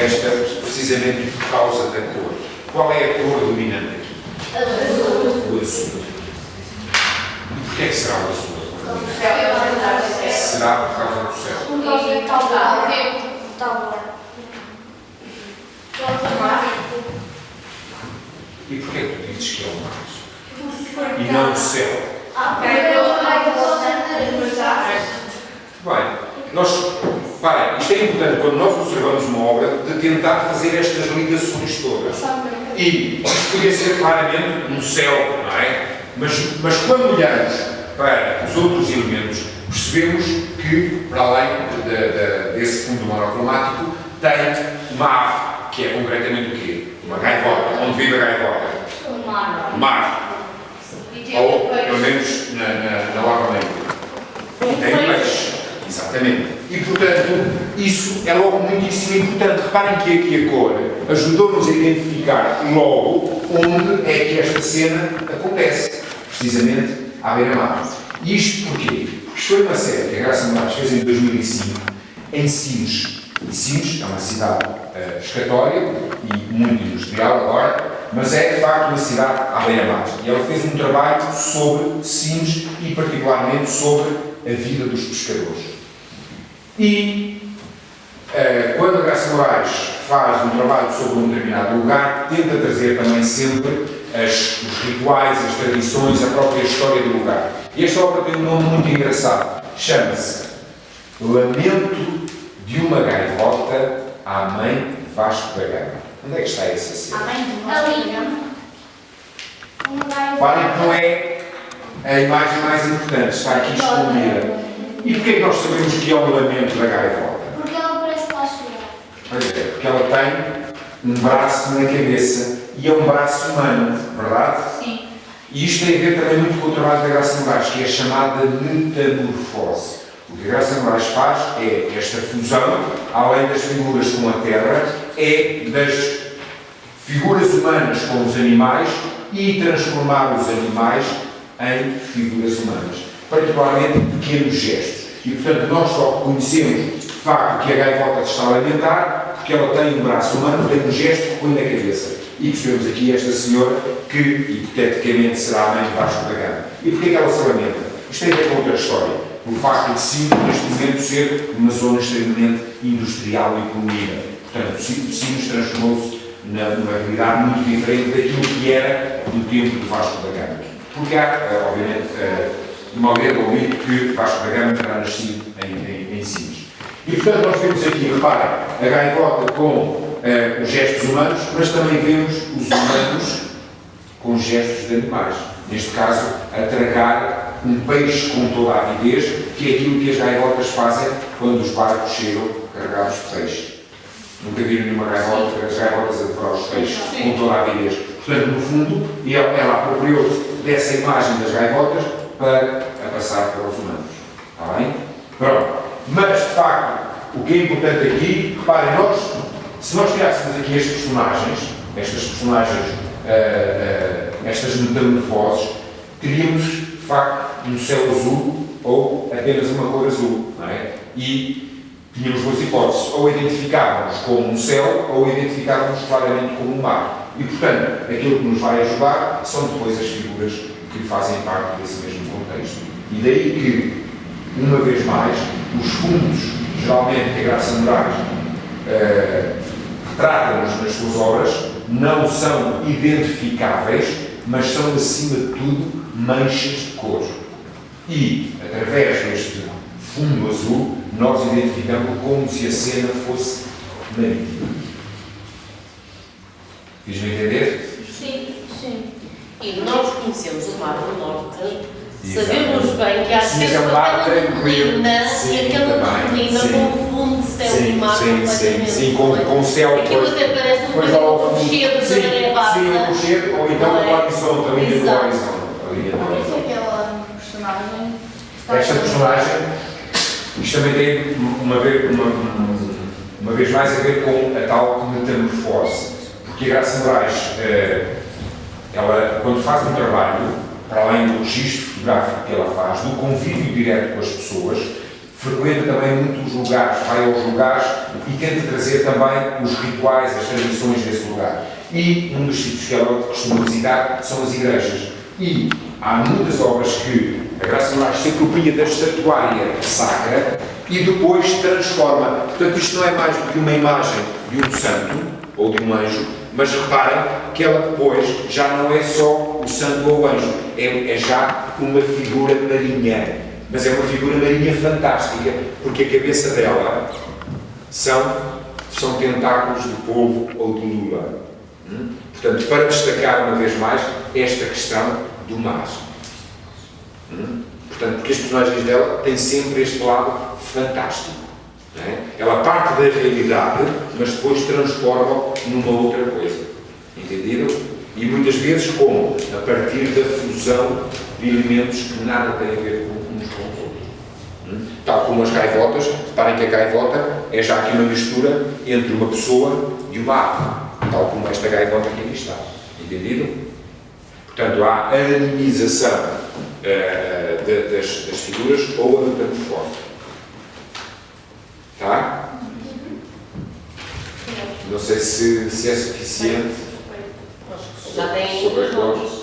esta precisamente por causa da cor. Qual é a cor dominante aqui? O azul. E porquê é que será o azul? Será por causa do céu. Por causa de tábua. E porquê que tu dizes que é o mar? E não o céu? Bem, reparem, isto é importante quando nós observamos uma obra de tentar fazer estas ligações todas. E isto podia ser claramente no céu, não é? Mas quando olhamos para os outros elementos, percebemos que, para além desse fundo monocromático, tem uma ave, que é concretamente o quê? Uma gaivota. Onde vive a gaivota? No mar. Ou, pelo menos, na água marinha. E tem peixe. Exatamente. E, portanto, isso é logo muitíssimo importante. Reparem que aqui a cor ajudou-nos a identificar logo onde é que esta cena acontece. Precisamente à beira-mar. E isto porquê? Porque foi uma série que a Graça Moraes fez em 2005 em Sines. E Sines é uma cidade pescatória e muito industrial agora, mas é de facto uma cidade à beira-mar. E ela fez um trabalho sobre Sines e particularmente sobre a vida dos pescadores. E quando a Graça Moraes faz um trabalho sobre um determinado lugar, tenta trazer também sempre os rituais, as tradições, a própria história do lugar. E esta obra tem um nome muito engraçado. Chama-se Lamento de uma Gaivota à Mãe Vasco da Gama. Onde é que está essa cena? A mãe de Vasco da Gama. Reparem que não é a imagem mais importante, está aqui escondida. E porquê que nós sabemos que é o lamento da gaivota? Porque ela parece que está a chorar. Pois é, porque ela tem um braço na cabeça e é um braço humano, verdade? Sim. E isto tem a ver também muito com o trabalho da Graça Moraes, que é chamada metamorfose. O que a Graça Moraes faz é esta fusão, além das figuras com a terra, é das figuras humanas com os animais e transformar os animais em figuras humanas, particularmente pequenos gestos. E, portanto, nós só reconhecemos, de facto, que a gaivota se está a alimentar porque ela tem um braço humano, tem um gesto que põe na cabeça. E percebemos aqui esta senhora que, hipoteticamente, será a mãe de Vasco da Gama. E porquê que ela se lamenta? Isto tem a ver com outra história. O facto de Sines, neste momento, ser uma zona extremamente industrial e poluída. Portanto, Sines transformou-se numa realidade muito diferente daquilo que era no tempo de Vasco da Gama. Porque há, obviamente, uma lenda ou mito que Vasco da Gama terá nascido em Sines. E, portanto, nós vemos aqui, reparem, a gaivota com os gestos humanos, mas também vemos os humanos com gestos de animais. Neste caso, a tragar um peixe com toda a avidez, que é aquilo que as gaivotas fazem quando os barcos chegam carregados de peixe. Nunca viram nenhuma gaivota, as gaivotas a devorar os peixes com toda a avidez. Portanto, no fundo, ela apropriou-se dessa imagem das gaivotas para a passar para os humanos. Está bem? Pronto. Mas, de facto, o que é importante aqui, reparem, se nós tirássemos aqui estas personagens, estas metamorfoses, teríamos, de facto, um céu azul ou apenas uma cor azul, não é? E tínhamos duas hipóteses, ou identificávamos como um céu, ou identificávamos claramente como um mar. E, portanto, aquilo que nos vai ajudar são depois as figuras que fazem parte desse mesmo contexto. E daí que, uma vez mais, os fundos, geralmente, que a Graça Moraes retrata-nos nas suas obras, não são identificáveis, mas são, acima de tudo, manchas de cor. E, através deste fundo azul, nós identificamos como se a cena fosse marítima. Fiz-me entender? Sim, sim. E nós conhecemos o Mar do Norte, Exatamente. sabemos bem que às vezes aquela neblina e aquela neblina confunde-se e mar completamente. Sim, com o céu. Aquilo até parece um Pois lá ao bocadinho fundo. cheiro de maré baixa. Sim, o cheiro, ou então o horizonte, a linha do Exato. horizonte. A linha do horizonte. Aquela personagem. Esta personagem, isto também tem uma vez mais a ver com a tal metamorfose. Porque a Graça Moraes, ela, quando faz um trabalho, para além do registro fotográfico que ela faz, do convívio direto com as pessoas, frequenta também muito os lugares, vai aos lugares e tenta trazer também os rituais, as tradições desse lugar. E um dos sítios que ela costuma visitar são as igrejas. E há muitas obras que a Graça Moraes se apropria da estatuária sacra e depois transforma. Portanto, isto não é mais do que uma imagem de um santo ou de um anjo, mas reparem que ela depois já não é só o santo ou o anjo, é já uma figura marinha. Mas é uma figura marinha fantástica, porque a cabeça dela são tentáculos de polvo ou de lula. Portanto, para destacar uma vez mais esta questão do mar. Portanto, porque as personagens dela têm sempre este lado fantástico. Não é? Ela parte da realidade, mas depois transforma numa outra coisa. Entendido? E muitas vezes como? A partir da fusão de elementos que nada têm a ver uns com os outros. Tal como as gaivotas, reparem que a gaivota é já aqui uma mistura entre uma pessoa e uma ave. Tal como esta gaivota que aqui está. Entendido? Portanto, há a animização das figuras ou a metamorfose. Tá? Não sei se é suficiente Já tem sobre os as nomes. cores.